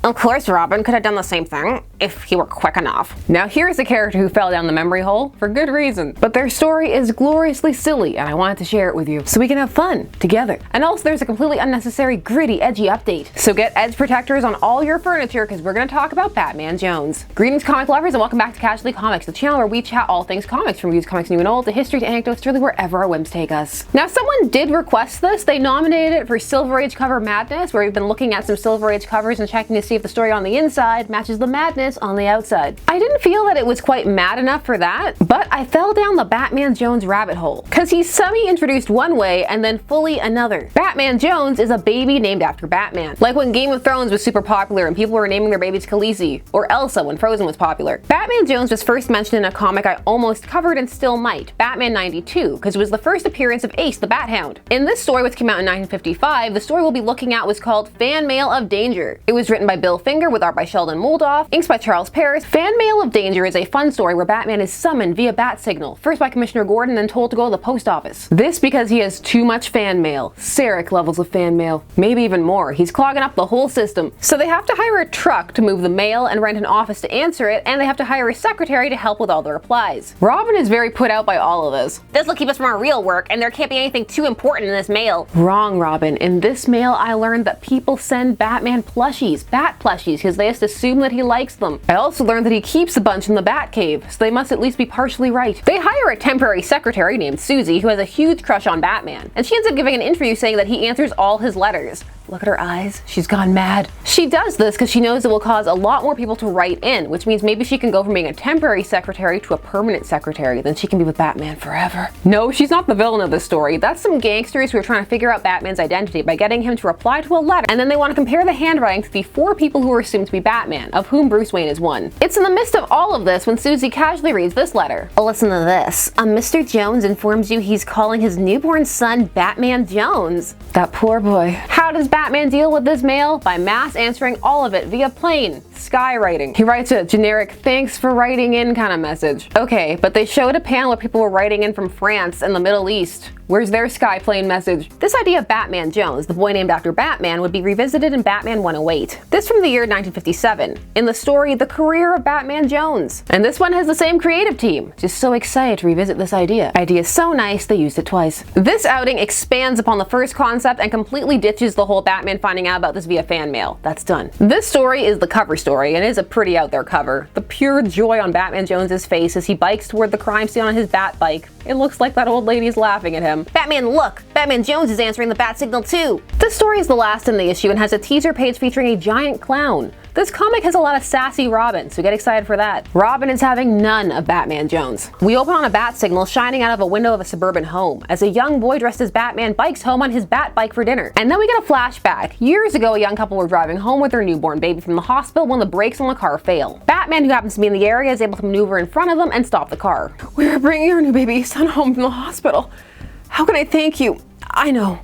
Of course, Robin could have done the same thing if he were quick enough. Now here's a character who fell down the memory hole for good reason, but their story is gloriously silly and I wanted to share it with you so we can have fun together. And also there's a completely unnecessary, gritty, edgy update. So get edge protectors on all your furniture because we're going to talk about Batman Jones. Greetings comic lovers and welcome back to Casually Comics, the channel where we chat all things comics, from used comics new and old to history to anecdotes to really wherever our whims take us. Now someone did request this. They nominated it for Silver Age cover madness, where we've been looking at some Silver Age covers and checking to see if the story on the inside matches the madness on the outside. I didn't feel that it was quite mad enough for that, but I fell down the Batman Jones rabbit hole, because he's semi-introduced one way and then fully another. Batman Jones is a baby named after Batman. Like when Game of Thrones was super popular and people were naming their babies Khaleesi, or Elsa when Frozen was popular. Batman Jones was first mentioned in a comic I almost covered and still might, Batman 92, because it was the first appearance of Ace the Bat Hound. In this story, which came out in 1955, the story we'll be looking at was called Fanmail of Danger. It was written by Bill Finger with art by Sheldon, Moldoff, inks by Charles Paris. Fanmail of Danger is a fun story where Batman is summoned via bat signal, first by Commissioner Gordon, then told to go to the post office. This because he has too much fan mail, Sarek levels of fan mail, maybe even more. He's clogging up the whole system. So they have to hire a truck to move the mail and rent an office to answer it, and they have to hire a secretary to help with all the replies. Robin is very put out by all of this. This will keep us from our real work, and there can't be anything too important in this mail. Wrong, Robin. In this mail, I learned that people send Batman plushies, bat plushies, because they just assume that he likes them. I also learned that he keeps a bunch in the Batcave, so they must at least be partially right. They hire a temporary secretary named Susie who has a huge crush on Batman, and she ends up giving an interview saying that he answers all his letters. Look at her eyes, she's gone mad. She does this because she knows it will cause a lot more people to write in, which means maybe she can go from being a temporary secretary to a permanent secretary, then she can be with Batman forever. No, she's not the villain of this story. That's some gangsters who are trying to figure out Batman's identity by getting him to reply to a letter, and then they want to compare the handwriting to the 4 people who are assumed to be Batman, of whom Bruce Wayne is one. It's in the midst of all of this when Susie casually reads this letter. Listen to this. Mr. Jones informs you he's calling his newborn son Batman Jones. That poor boy. How does Batman deal with this mail? By mass answering all of it via plain sky writing. He writes a generic thanks for writing in kind of message. Okay, but they showed a panel where people were writing in from France and the Middle East. Where's their sky plane message? This idea of Batman Jones, the boy named after Batman, would be revisited in Batman 108. This from the year 1957. In the story, The Career of Batman Jones. And this one has the same creative team. Just so excited to revisit this idea. Idea's so nice, they used it twice. This outing expands upon the first concept and completely ditches the whole Batman finding out about this via fan mail. That's done. This story is the cover story, and is a pretty out there cover. The pure joy on Batman Jones's face as he bikes toward the crime scene on his bat bike. It looks like that old lady's laughing at him. Batman, look! Batman Jones is answering the bat signal too! This story is the last in the issue and has a teaser page featuring a giant clown. This comic has a lot of sassy Robin, so get excited for that. Robin is having none of Batman Jones. We open on a bat signal shining out of a window of a suburban home, as a young boy dressed as Batman bikes home on his bat bike for dinner. And then we get a flashback. Years ago, a young couple were driving home with their newborn baby from the hospital when the brakes on the car fail. Batman, who happens to be in the area, is able to maneuver in front of them and stop the car. We're bringing our new baby son home from the hospital. How can I thank you? I know.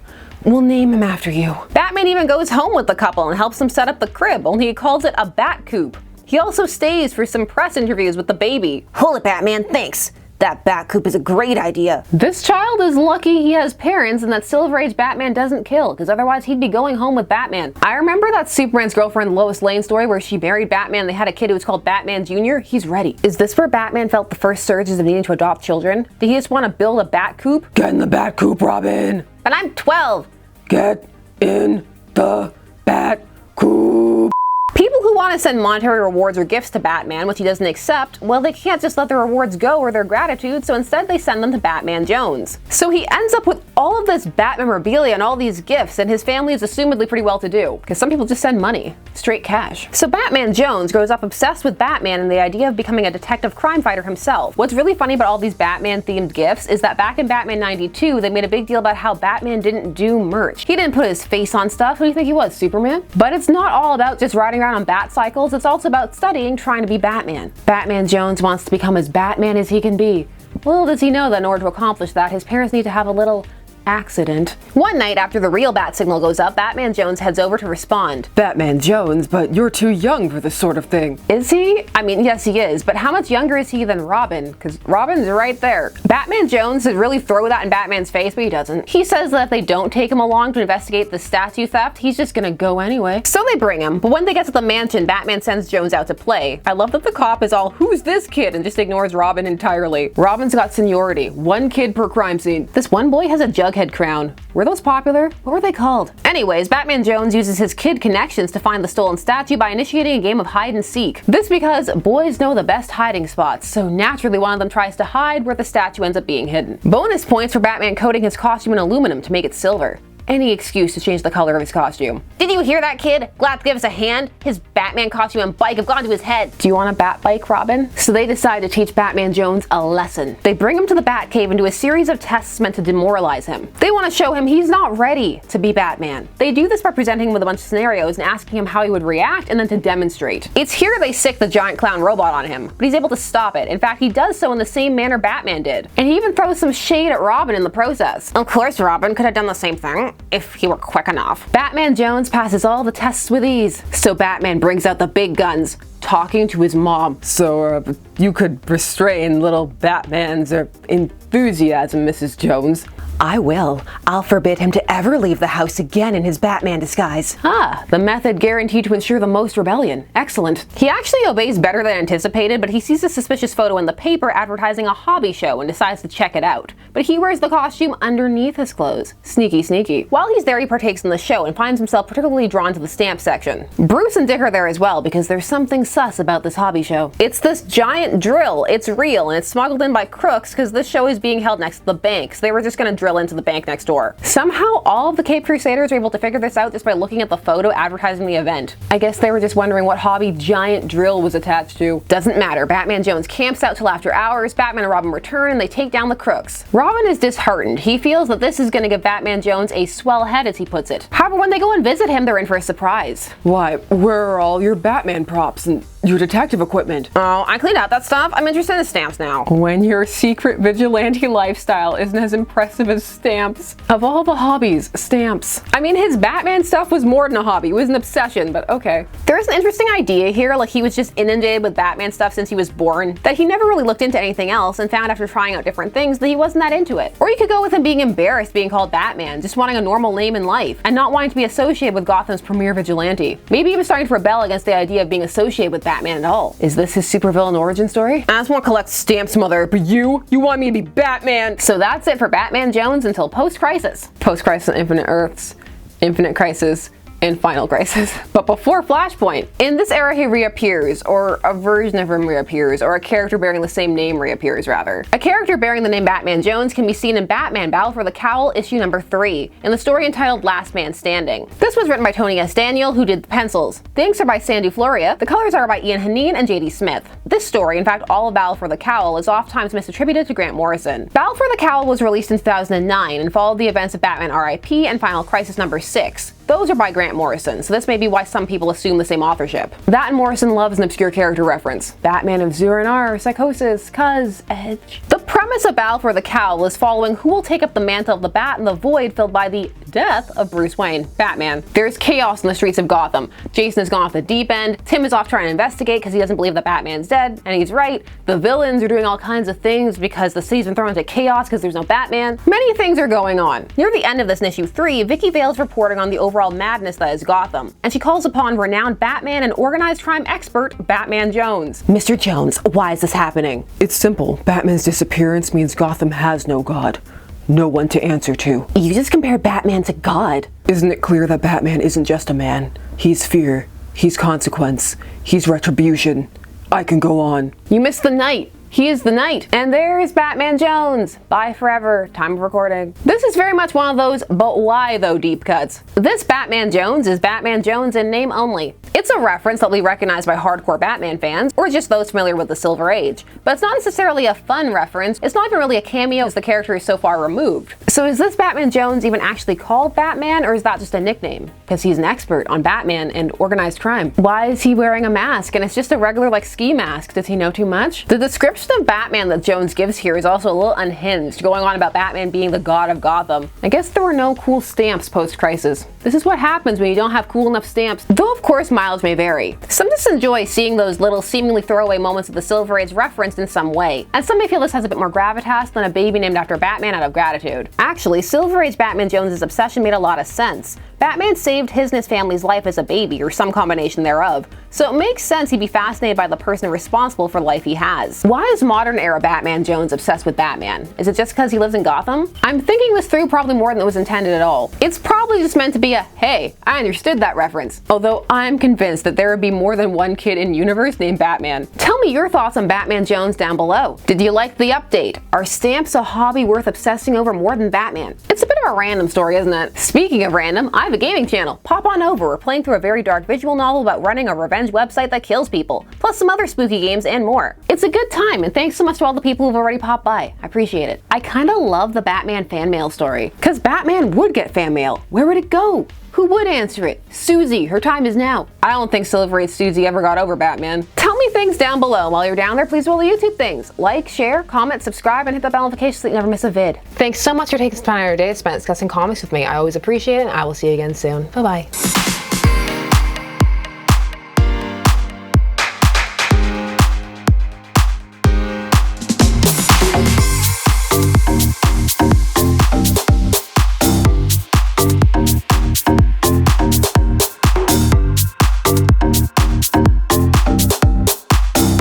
We'll name him after you. Batman even goes home with the couple and helps them set up the crib, only he calls it a bat coop. He also stays for some press interviews with the baby. Hold it, Batman, thanks. That bat coop is a great idea. This child is lucky he has parents and that Silver Age Batman doesn't kill, because otherwise he'd be going home with Batman. I remember that Superman's girlfriend Lois Lane story where she married Batman, they had a kid who was called Batman Jr. He's ready. Is this where Batman felt the first surges of needing to adopt children? Did he just want to build a bat coop? Get in the bat coop, Robin! But I'm 12! Get in the bat coop. People who want to send monetary rewards or gifts to Batman, which he doesn't accept, well, they can't just let the rewards go or their gratitude, so instead they send them to Batman Jones. So he ends up with all of this bat memorabilia and all these gifts, and his family is assumedly pretty well to do, because some people just send money, straight cash. So Batman Jones grows up obsessed with Batman and the idea of becoming a detective crime fighter himself. What's really funny about all these Batman themed gifts is that back in Batman 92, they made a big deal about how Batman didn't do merch. He didn't put his face on stuff. Who do you think he was, Superman? But it's not all about just riding around on bat cycles, it's also about studying, trying to be Batman. Batman Jones wants to become as Batman as he can be. Little does he know that in order to accomplish that, his parents need to have a little accident. One night after the real bat signal goes up, Batman Jones heads over to respond. Batman Jones, but you're too young for this sort of thing. Is he? I mean, yes he is, but how much younger is he than Robin? Because Robin's right there. Batman Jones would really throw that in Batman's face, but he doesn't. He says that if they don't take him along to investigate the statue theft, he's just gonna go anyway. So they bring him, but when they get to the mansion, Batman sends Jones out to play. I love that the cop is all, who's this kid? And just ignores Robin entirely. Robin's got seniority. One kid per crime scene. This one boy has a Jughead crown. Were those popular? What were they called? Anyways, Batman Jones uses his kid connections to find the stolen statue by initiating a game of hide and seek. This because boys know the best hiding spots, so naturally one of them tries to hide where the statue ends up being hidden. Bonus points for Batman coating his costume in aluminum to make it silver. Any excuse to change the color of his costume. Did you hear that, kid? Glad to give us a hand? His Batman costume and bike have gone to his head. Do you want a bat bike, Robin? So they decide to teach Batman Jones a lesson. They bring him to the Batcave and do a series of tests meant to demoralize him. They want to show him he's not ready to be Batman. They do this by presenting him with a bunch of scenarios and asking him how he would react and then to demonstrate. It's here they sick the giant clown robot on him, but he's able to stop it. In fact, he does so in the same manner Batman did. And he even throws some shade at Robin in the process. Of course, Robin could have done the same thing if he were quick enough. Batman Jones passes all the tests with ease, so Batman brings out the big guns, talking to his mom. So, you could restrain little Batman's enthusiasm, Mrs. Jones. I will. I'll forbid him to ever leave the house again in his Batman disguise. Ah, the method guaranteed to ensure the most rebellion. Excellent. He actually obeys better than anticipated, but he sees a suspicious photo in the paper advertising a hobby show and decides to check it out. But he wears the costume underneath his clothes. Sneaky, sneaky. While he's there, he partakes in the show and finds himself particularly drawn to the stamp section. Bruce and Dick are there as well because there's something sus about this hobby show. It's this giant drill. It's real and it's smuggled in by crooks because this show is being held next to the bank, so they were just gonna drill into the bank next door. Somehow all of the Caped Crusaders were able to figure this out just by looking at the photo advertising the event. I guess they were just wondering what hobby giant drill was attached to. Doesn't matter. Batman Jones camps out till after hours. Batman and Robin return and they take down the crooks. Robin is disheartened. He feels that this is going to give Batman Jones a swell head, as he puts it. However, when they go and visit him, they're in for a surprise. Why, where are all your Batman props and your detective equipment? Oh, I cleaned out that stuff. I'm interested in stamps now. When your secret vigilante lifestyle isn't as impressive as stamps. Of all the hobbies, stamps. I mean, his Batman stuff was more than a hobby. It was an obsession, but okay. There's an interesting idea here, like he was just inundated with Batman stuff since he was born, that he never really looked into anything else and found after trying out different things that he wasn't that into it. Or you could go with him being embarrassed being called Batman, just wanting a normal name in life, and not wanting to be associated with Gotham's premier vigilante. Maybe he was starting to rebel against the idea of being associated with Batman at all. Is this his supervillain origin story? I just want to collect stamps, mother. But you want me to be Batman? So that's it for Batman Jones until post-Crisis. Post-Crisis on Infinite Earths, Infinite Crisis, and Final Crisis. But before Flashpoint, in this era he reappears, or a version of him reappears, or a character bearing the same name reappears rather. A character bearing the name Batman Jones can be seen in Batman Battle for the Cowl issue number 3, in the story entitled Last Man Standing. This was written by Tony S. Daniel, who did the pencils. The inks are by Sandy Floria, the colors are by Ian Haneen and J.D. Smith. This story, in fact all of Battle for the Cowl, is oft-times misattributed to Grant Morrison. Battle for the Cowl was released in 2009 and followed the events of Batman R.I.P. and Final Crisis number 6. Those are by Grant Morrison, so this may be why some people assume the same authorship. That and Morrison loves an obscure character reference. Batman of Zur-En-Arrh, Psychosis, Cuz, Edge. The premise of Battle for the Cowl is following who will take up the mantle of the Bat in the void filled by the death of Bruce Wayne, Batman. There's chaos in the streets of Gotham. Jason has gone off the deep end, Tim is off trying to investigate because he doesn't believe that Batman's dead, and he's right. The villains are doing all kinds of things because the city's been thrown into chaos because there's no Batman. Many things are going on. Near the end of this in issue 3, Vicky Vale's reporting on the overall madness that is Gotham, and she calls upon renowned Batman and organized crime expert Batman Jones. Mr. Jones, why is this happening? It's simple. Batman's disappearance means Gotham has no god. No one to answer to. You just compared Batman to God. Isn't it clear that Batman isn't just a man? He's fear. He's consequence. He's retribution. I can go on. You missed the night. He is the night. And there's Batman Jones. Bye forever. Time of recording. This is very much one of those but why though deep cuts. This Batman Jones is Batman Jones in name only. It's a reference that will be recognized by hardcore Batman fans, or just those familiar with the Silver Age. But it's not necessarily a fun reference. It's not even really a cameo as the character is so far removed. So is this Batman Jones even actually called Batman, or is that just a nickname? Because he's an expert on Batman and organized crime. Why is he wearing a mask? And it's just a regular like ski mask. Does he know too much? The description description of Batman that Jones gives here is also a little unhinged, going on about Batman being the god of Gotham. I guess there were no cool stamps post-Crisis. This is what happens when you don't have cool enough stamps, though of course mileage may vary. Some just enjoy seeing those little seemingly throwaway moments of the Silver Age referenced in some way, and some may feel this has a bit more gravitas than a baby named after Batman out of gratitude. Actually, Silver Age Batman Jones's obsession made a lot of sense. Batman saved his and his family's life as a baby, or some combination thereof, so it makes sense he'd be fascinated by the person responsible for the life he has. Why is modern era Batman Jones obsessed with Batman? Is it just because he lives in Gotham? I'm thinking this through probably more than it was intended at all. It's probably just meant to be a, hey, I understood that reference. Although I'm convinced that there would be more than one kid in universe named Batman. Tell me your thoughts on Batman Jones down below. Did you like the update? Are stamps a hobby worth obsessing over more than Batman? It's a bit of a random story, isn't it? Speaking of random, I have a gaming channel. Pop on over. We're playing through a very dark visual novel about running a revenge website that kills people, plus some other spooky games and more. It's a good time, and thanks so much to all the people who've already popped by. I appreciate it. I kinda love the Batman fan mail story, cause Batman would get fan mail. Where would it go? Who would answer it? Susie, her time is now. I don't think Silver Age Susie ever got over Batman. Tell me things down below. While you're down there, please do all the YouTube things. Like, share, comment, subscribe, and hit the bell notification so that you never miss a vid. Thanks so much for taking some time out of your day to spend discussing comics with me. I always appreciate it, and I will see you again soon. Bye-bye.